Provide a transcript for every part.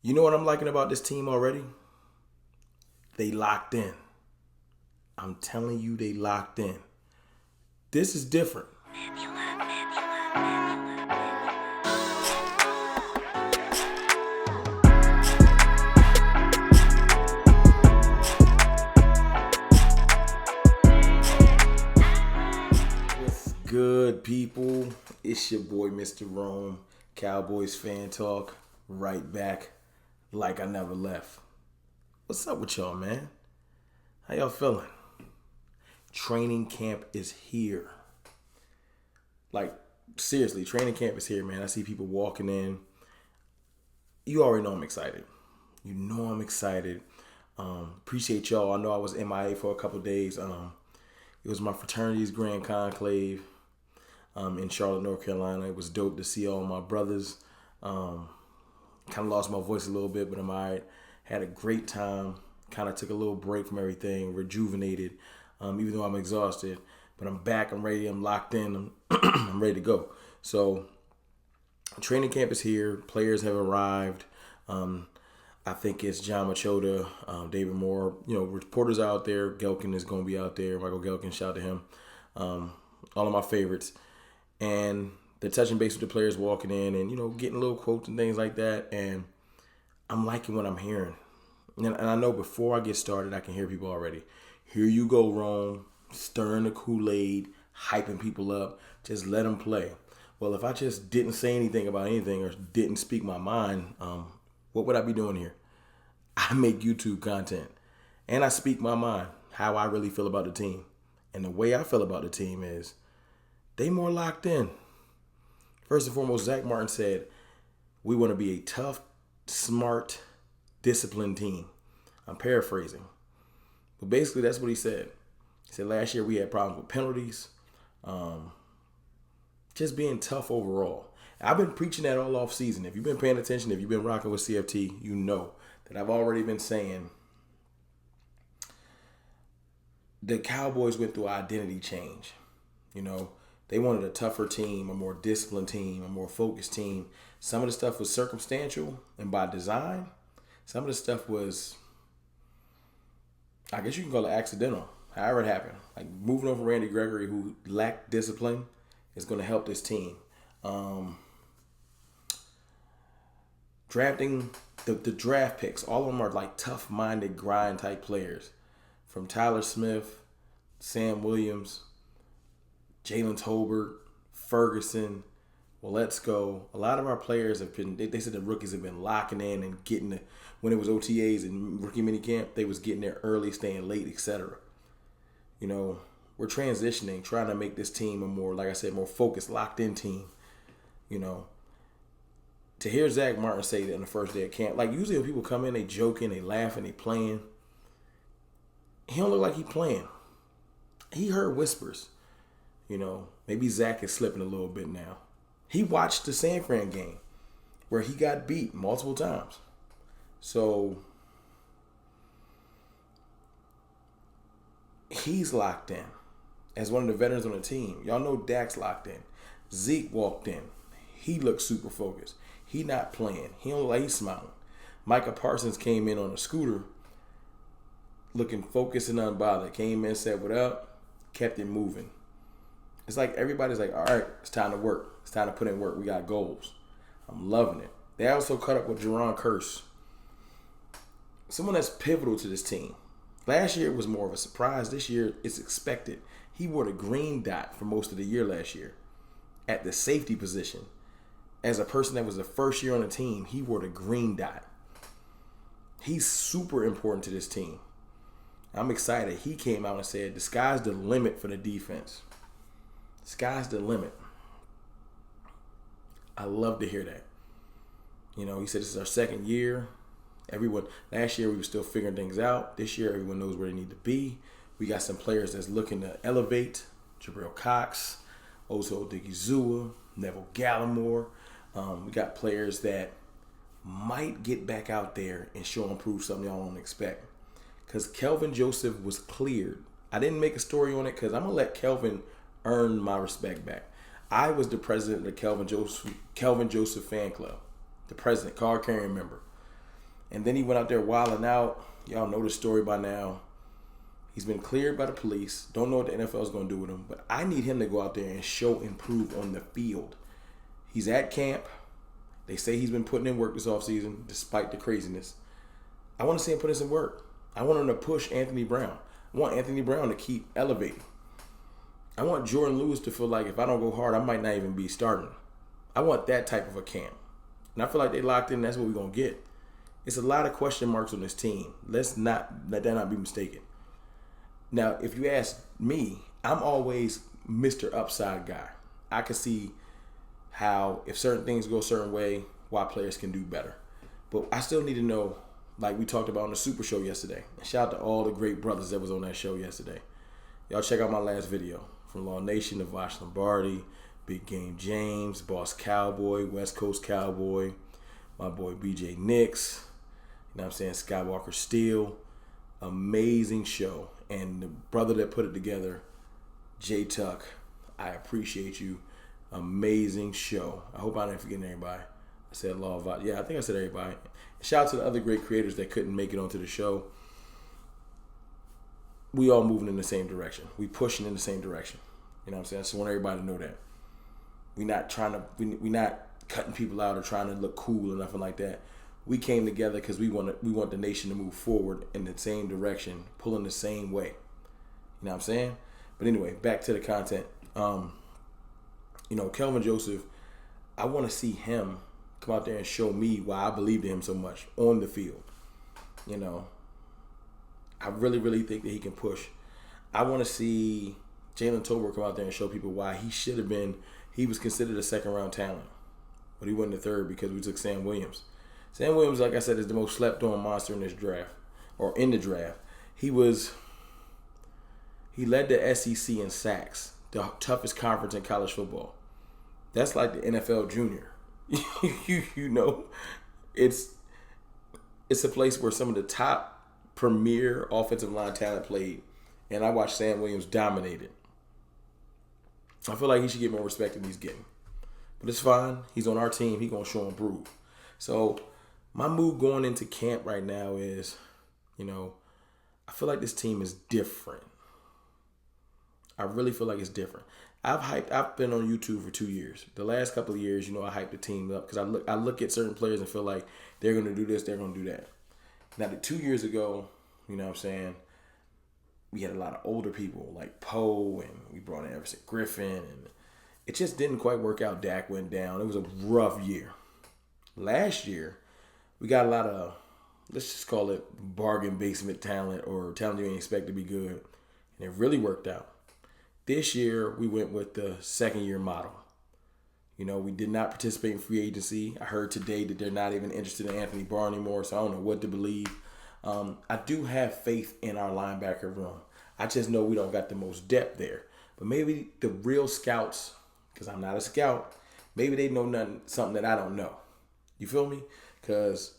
You know what I'm liking about this team already? They locked in. I'm telling you, they locked in. This is different. What's good, people? It's your boy, Mr. Rome, Cowboys fan talk, right back like I never left. What's up with y'all, man? How y'all feeling? Training camp is here. Like, seriously, training camp is here, man. I see people walking in. You already know I'm excited. You know I'm excited. Appreciate y'all. I know I was MIA for a couple days. It was my fraternity's grand conclave in Charlotte, North Carolina. It was dope to see all my brothers. Kind of lost my voice a little bit, but I'm all right. Had a great time. Kind of took a little break from everything, rejuvenated, even though I'm exhausted. But I'm back. I'm ready. I'm locked in. I'm ready to go. So training camp is here. Players have arrived. I think it's John Machota, David Moore. You know, reporters out there. Gelkin is going to be out there. Michael Gelkin, shout out to him. All of my favorites. And they're touching base with the players walking in and, you know, getting little quotes and things like that. And I'm liking what I'm hearing. And I know before I get started, I can hear people already. Here you go, Rome, stirring the Kool-Aid, hyping people up. Just let them play. Well, if I just didn't say anything about anything or didn't speak my mind, what would I be doing here? I make YouTube content. And I speak my mind, how I really feel about the team. And the way I feel about the team is they more locked in. First and foremost, Zach Martin said, we want to be a tough, smart, disciplined team. I'm paraphrasing. But basically, that's what he said. He said last year we had problems with penalties. Just being tough overall. I've been preaching that all off season. If you've been paying attention, if you've been rocking with CFT, you know that I've already been saying the Cowboys went through an identity change. You know, they wanted a tougher team, a more disciplined team, a more focused team. Some of the stuff was circumstantial and by design. Some of the stuff was, I guess you can call it accidental. However it happened. Like moving over Randy Gregory, who lacked discipline, is going to help this team. Drafting the draft picks, all of them are like tough-minded, grind-type players. From Tyler Smith, Sam Williams, Jalen Tolbert, Ferguson, well, let's go. A lot of our players have been, they said the rookies have been locking in and getting the, when it was OTAs and rookie minicamp, they was getting there early, staying late, etc. You know, we're transitioning, trying to make this team a more, like I said, more focused, locked-in team. You know, to hear Zach Martin say that in the first day of camp, like usually when people come in, they joking, they laughing, they playing. He don't look like he playing. He heard whispers. You know, maybe Zach is slipping a little bit now. He watched the San Fran game where he got beat multiple times. So he's locked in as one of the veterans on the team. Y'all know Dak's locked in. Zeke walked in. He looked super focused. He not playing. He don't look like he's smiling. Micah Parsons came in on a scooter looking focused and unbothered. Came in, said what up, kept it moving. It's like everybody's like, all right, it's time to work. It's time to put in work. We got goals. I'm loving it. They also cut up with Jerron Curse. Someone that's pivotal to this team. Last year it was more of a surprise. This year it's expected. He wore the green dot for most of the year last year at the safety position. As a person that was the first year on the team, he wore the green dot. He's super important to this team. I'm excited. He came out and said, the sky's the limit for the defense. Sky's the limit. I love to hear that. You know, he said this is our second year. Last year we were still figuring things out. This year everyone knows where they need to be. We got some players that's looking to elevate. Jabril Cox, Ozo Odigizua, Neville Gallimore. We got players that might get back out there and show and prove something y'all don't expect. Because Kelvin Joseph was cleared. I didn't make a story on it because I'm going to let Kelvin earn my respect back. I was the president of the Kelvin Joseph fan club. The president, card carrying member. And then he went out there wilding out. Y'all know the story by now. He's been cleared by the police. Don't know what the NFL is going to do with him. But I need him to go out there and show and prove on the field. He's at camp. They say he's been putting in work this offseason despite the craziness. I want to see him put in some work. I want him to push Anthony Brown. I want Anthony Brown to keep elevating. I want Jordan Lewis to feel like if I don't go hard, I might not even be starting. I want that type of a camp. And I feel like they locked in. That's what we're going to get. It's a lot of question marks on this team. Let's not let that not be mistaken. Now, if you ask me, I'm always Mr. Upside guy. I can see how if certain things go a certain way, why players can do better. But I still need to know, like we talked about on the Super Show yesterday. And shout out to all the great brothers that was on that show yesterday. Y'all check out my last video. From Law Nation to Vash Lombardi, Big Game James, Boss Cowboy, West Coast Cowboy, my boy BJ Nix, you know what I'm saying, Skywalker Steel. Amazing show. And the brother that put it together, J Tuck, I appreciate you. Amazing show. I hope I didn't forget anybody. I said Law of Vash. Yeah, I think I said everybody. Shout out to the other great creators that couldn't make it onto the show. We all moving in the same direction. We pushing in the same direction. You know what I'm saying? I just want everybody to know that. We not cutting people out or trying to look cool or nothing like that. We came together because we want the nation to move forward in the same direction, pulling the same way. You know what I'm saying? But anyway, back to the content. Kelvin Joseph, I want to see him come out there and show me why I believed in him so much on the field. You know, I really, really think that he can push. I want to see Jalen Tolbert come out there and show people why he was considered a second-round talent. But he went to third because we took Sam Williams. Sam Williams, like I said, is the most slept-on monster in this draft, or in the draft. He led the SEC in sacks, the toughest conference in college football. That's like the NFL junior. you know, it's a place where some of the top premier offensive line talent played, and I watched Sam Williams dominate it. I feel like he should get more respect than he's getting. But it's fine. He's on our team. He's going to show and prove. So my mood going into camp right now is, I feel like this team is different. I really feel like it's different. I've been on YouTube for 2 years. The last couple of years, I hyped the team up because I look at certain players and feel like they're going to do this, they're going to do that. Now, 2 years ago, you know what I'm saying, we had a lot of older people like Poe, and we brought in Everson Griffin, and it just didn't quite work out. Dak went down. It was a rough year. Last year, we got a lot of, let's just call it bargain basement talent, or talent you ain't expect to be good, and it really worked out. This year, we went with the second-year model. We did not participate in free agency. I heard today that they're not even interested in Anthony Barr anymore, so I don't know what to believe. I do have faith in our linebacker room. I just know we don't got the most depth there. But maybe the real scouts, because I'm not a scout, maybe they know something that I don't know. You feel me? Because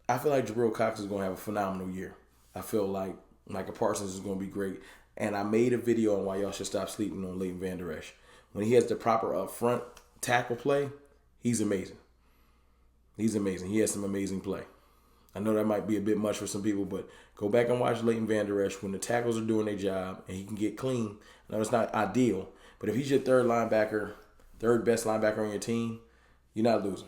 I feel like Jabril Cox is going to have a phenomenal year. I feel like Micah Parsons is going to be great. And I made a video on why y'all should stop sleeping on Leighton Vander Esch. When he has the proper upfront tackle play, he's amazing. He's amazing. He has some amazing play. I know that might be a bit much for some people, but go back and watch Leighton Vander Esch when the tackles are doing their job and he can get clean. I know it's not ideal, but if he's your third best linebacker on your team, you're not losing.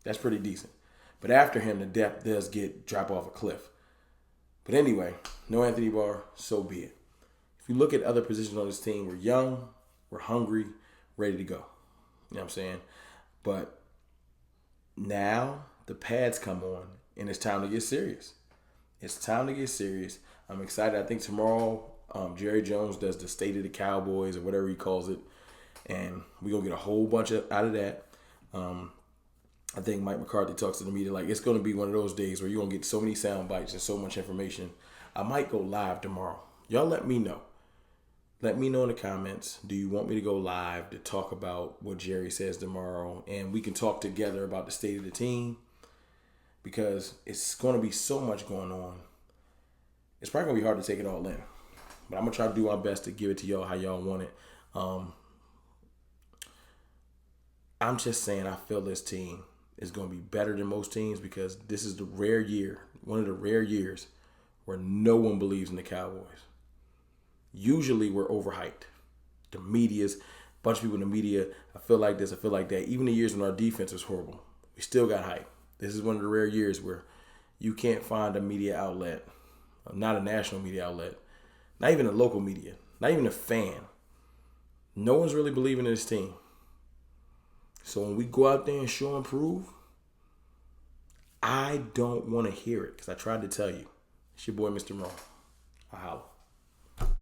That's pretty decent. But after him, the depth does drop off a cliff. But anyway, no Anthony Barr, so be it. If you look at other positions on this team, we're young, we're hungry, ready to go. You know what I'm saying? But now the pads come on, and it's time to get serious. It's time to get serious. I'm excited. I think tomorrow Jerry Jones does the State of the Cowboys or whatever he calls it, and we're going to get a whole bunch out of that. I think Mike McCarthy talks to the media like it's going to be one of those days where you're going to get so many sound bites and so much information. I might go live tomorrow. Y'all let me know. Let me know in the comments. Do you want me to go live to talk about what Jerry says tomorrow? And we can talk together about the state of the team, because it's going to be so much going on. It's probably going to be hard to take it all in. But I'm going to try to do my best to give it to y'all how y'all want it. I'm just saying I feel this team. is going to be better than most teams because this is the rare year, one of the rare years where no one believes in the Cowboys. Usually we're overhyped. The media's, a bunch of people in the media, I feel like this, I feel like that. Even the years when our defense was horrible, we still got hype. This is one of the rare years where you can't find a media outlet, not a national media outlet, not even a local media, not even a fan. No one's really believing in this team. So when we go out there and show and prove, I don't want to hear it because I tried to tell you. It's your boy, Mr. Rome. I holla.